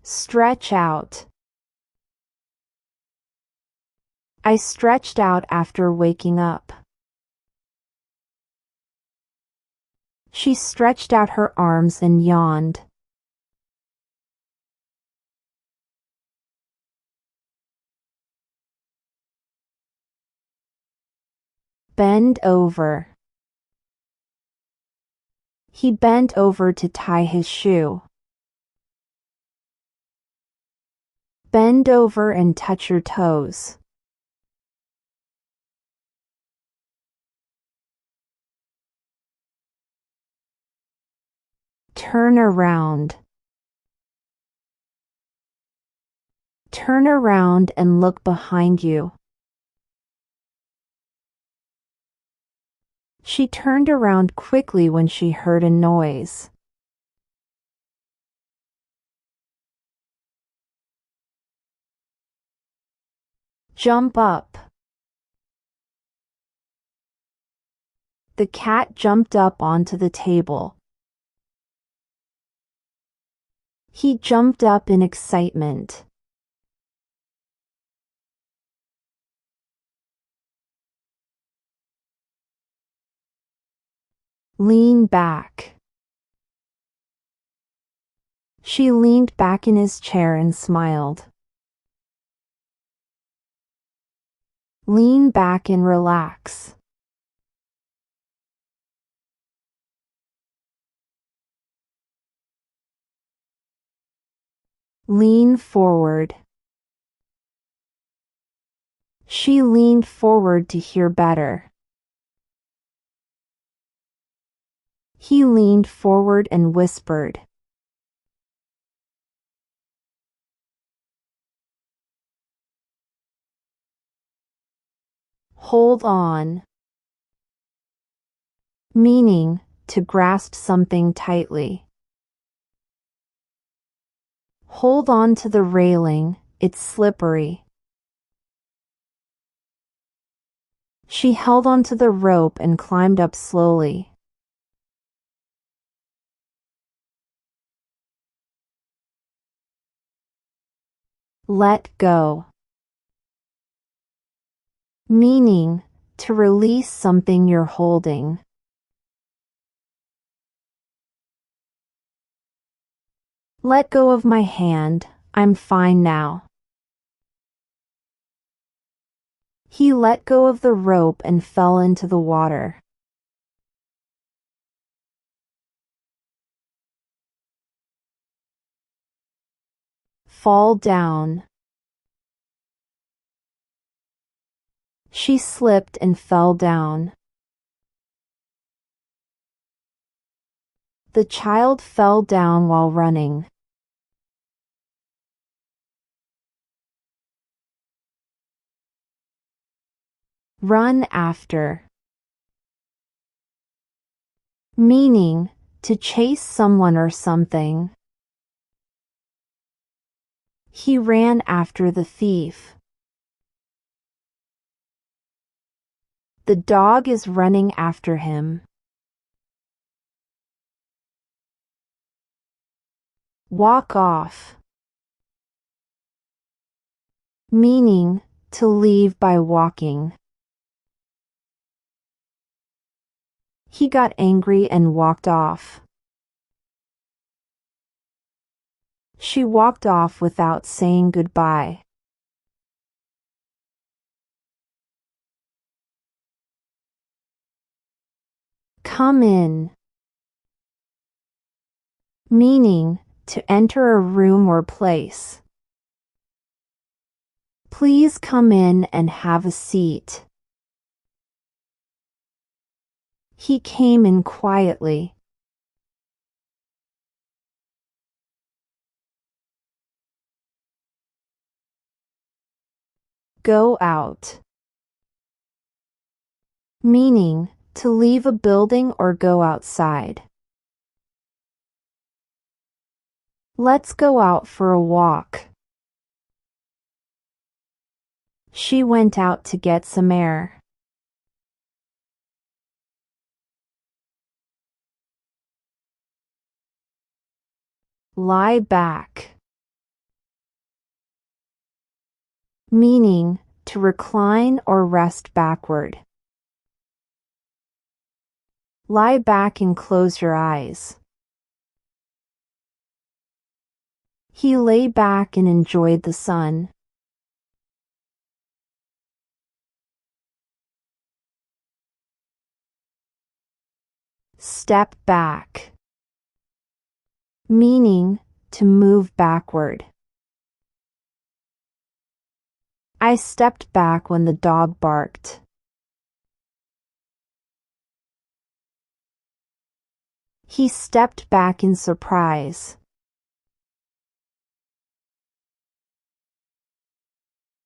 Stretch out. I stretched out after waking up. She stretched out her arms and yawned. Bend over. He bent over to tie his shoe. Bend over and touch your toes. Turn around. Turn around and look behind you. She turned around quickly when she heard a noise. Jump up. The cat jumped up onto the table. He jumped up in excitement. Lean back. She leaned back in his chair and smiled. Lean back and relax. Lean forward. She leaned forward to hear better. He leaned forward and whispered. Hold on. Meaning, to grasp something tightly. Hold on to the railing, it's slippery. She held onto the rope and climbed up slowly. Let go. Meaning, to release something you're holding. Let go of my hand, I'm fine now. He let go of the rope and fell into the water. Fall down. She slipped and fell down. The child fell down while running. Run after. Meaning, to chase someone or something. He ran after the thief. The dog is running after him. Walk off. Meaning, to leave by walking. He got angry and walked off. She walked off without saying goodbye. Come in. Meaning, to enter a room or place. Please come in and have a seat. He came in quietly. Go out. Meaning, to leave a building or go outside. Let's go out for a walk. She went out to get some air. Lie back. meaning to recline or rest backward. Lie back and close your eyes. He lay back and enjoyed the sun. Step back, meaning to move backward. I stepped back when the dog barked. He stepped back in surprise.